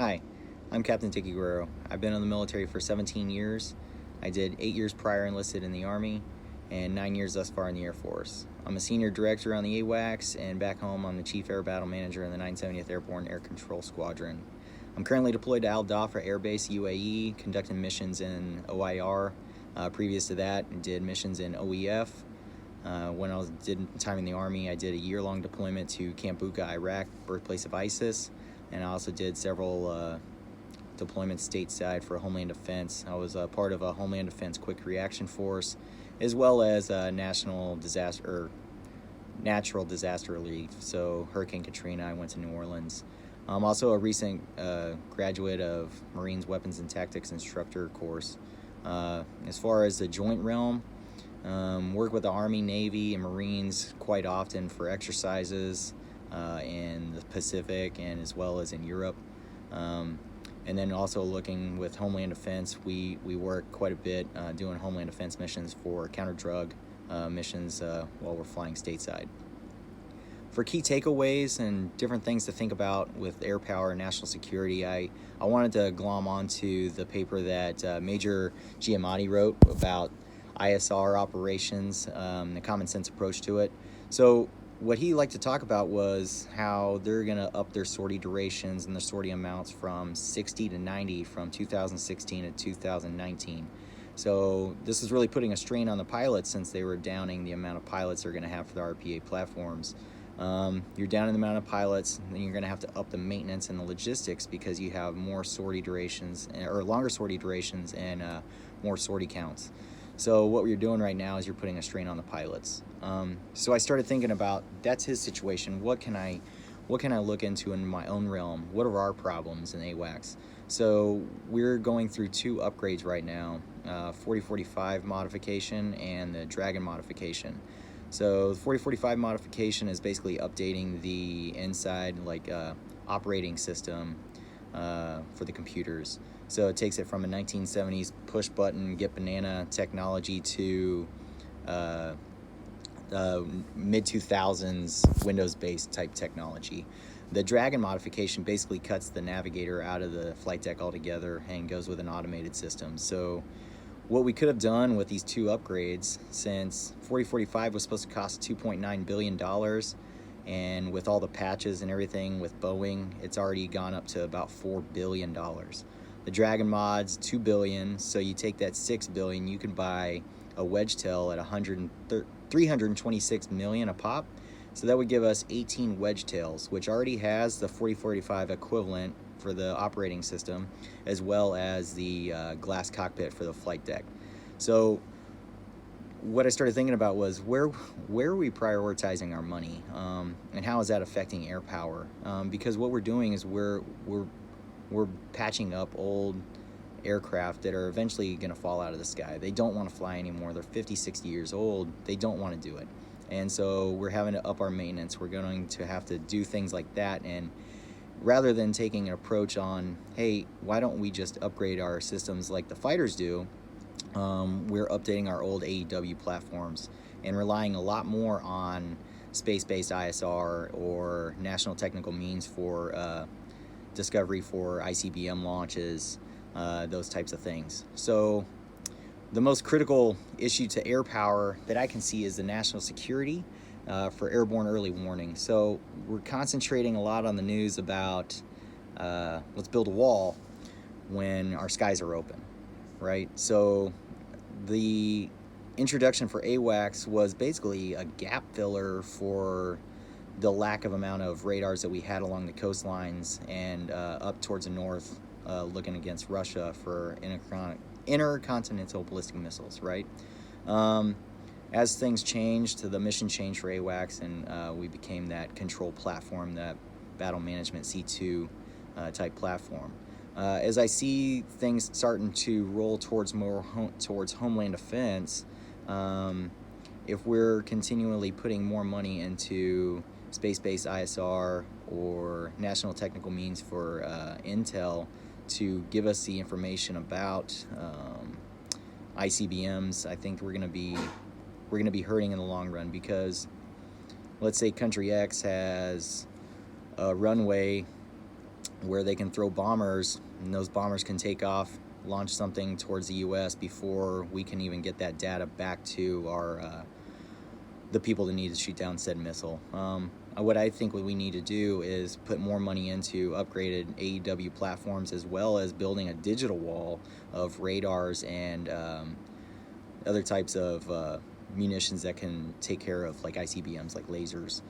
Hi, I'm Captain Dicky Guerrero. I've been in the military for 17 years. I did 8 years prior enlisted in the Army and 9 years thus far in the Air Force. I'm a senior director on the AWACS, and back home I'm the Chief Air Battle Manager in the 970th Airborne Air Control Squadron. I'm currently deployed to Al Dhafra Air Base, UAE, conducting missions in OIR. Previous to that, I did missions in OEF. When I did time in the Army, I did a year-long deployment to Camp Bucca, Iraq, birthplace of ISIS, and I also did several deployments stateside for Homeland Defense. I was part of a Homeland Defense Quick Reaction Force, as well as natural disaster relief. So Hurricane Katrina, I went to New Orleans. I'm also a recent graduate of Marines Weapons and Tactics Instructor course. As far as the joint realm, work with the Army, Navy, and Marines quite often for exercises in the Pacific and as well as in Europe. And then also looking with Homeland Defense, we work quite a bit doing Homeland Defense missions for counter-drug missions while we're flying stateside. For key takeaways and different things to think about with AirPower and national security, I wanted to glom onto the paper that Major Giamatti wrote about ISR operations, the common sense approach to it. So what he liked to talk about was how they're going to up their sortie durations and the sortie amounts from 60 to 90 from 2016 to 2019. So this is really putting a strain on the pilots, since they were downing the amount of pilots they're going to have for the RPA platforms. You're down in the amount of pilots, and then you're going to have to up the maintenance and the logistics because you have more sortie durations, or longer sortie durations, and more sortie counts. So what you're doing right now is you're putting a strain on the pilots. So I started thinking about, that's his situation. What can I look into in my own realm? What are our problems in AWACS? So we're going through 2 upgrades right now, 4045 modification and the Dragon modification. So the 4045 modification is basically updating the inside operating system for the computers. So it takes it from a 1970s push button get banana technology to mid 2000s Windows based type technology. The Dragon modification basically cuts the navigator out of the flight deck altogether and goes with an automated system. So what we could have done with these 2 upgrades, since 4045 was supposed to cost $2.9 billion, and with all the patches and everything with Boeing, it's already gone up to about $4 billion. The Dragon mod's $2 billion, so you take that $6 billion, you can buy a wedge tail at $326 million a pop. So that would give us 18 wedge tails, which already has the 4045 equivalent for the operating system, as well as the glass cockpit for the flight deck. So what I started thinking about was where are we prioritizing our money, and how is that affecting AirPower? Because what we're doing is we're patching up old aircraft that are eventually going to fall out of the sky. They don't want to fly anymore. They're 50, 60 years old. They don't want to do it. And so we're having to up our maintenance. We're going to have to do things like that. And rather than taking an approach on, hey, why don't we just upgrade our systems like the fighters do, we're updating our old AEW platforms and relying a lot more on space-based ISR or national technical means for discovery for ICBM launches, those types of things. So the most critical issue to AirPower that I can see is the national security for airborne early warning. So we're concentrating a lot on the news about let's build a wall when our skies are open, right? So the introduction for AWACS was basically a gap filler for the lack of amount of radars that we had along the coastlines and up towards the north, looking against Russia for intercontinental ballistic missiles, right? As things changed, the mission changed for AWACS, and we became that control platform, that battle management C2 type platform. As I see things starting to roll towards towards Homeland Defense, if we're continually putting more money into space-based ISR or national technical means for intel to give us the information about ICBMs, I think we're going to be hurting in the long run, because let's say country X has a runway where they can throw bombers, and those bombers can take off, launch something towards the U.S. before we can even get that data back to our the people that need to shoot down said missile. What I think what we need to do is put more money into upgraded AEW platforms, as well as building a digital wall of radars and other types of munitions that can take care of like ICBMs, like lasers.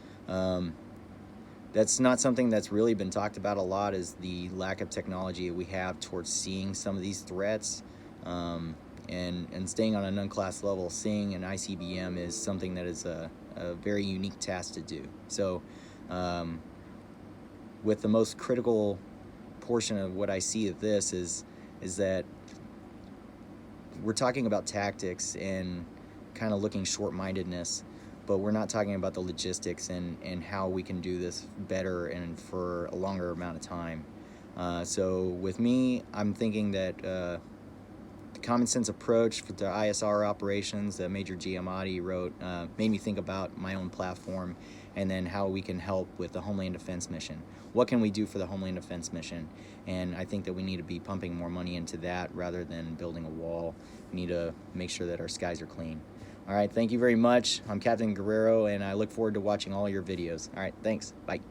That's not something that's really been talked about a lot, is the lack of technology we have towards seeing some of these threats. And staying on an unclassed level, seeing an ICBM is something that is a very unique task to do. So with the most critical portion of what I see of this is that we're talking about tactics and kind of looking short-mindedness, but we're not talking about the logistics and how we can do this better and for a longer amount of time. So with me, I'm thinking that the common sense approach for the ISR operations that Major Giamatti wrote made me think about my own platform, and then how we can help with the Homeland Defense mission. What can we do for the Homeland Defense mission? And I think that we need to be pumping more money into that rather than building a wall. We need to make sure that our skies are clean. All right, thank you very much. I'm Captain Guerrero, and I look forward to watching all your videos. All right, thanks. Bye.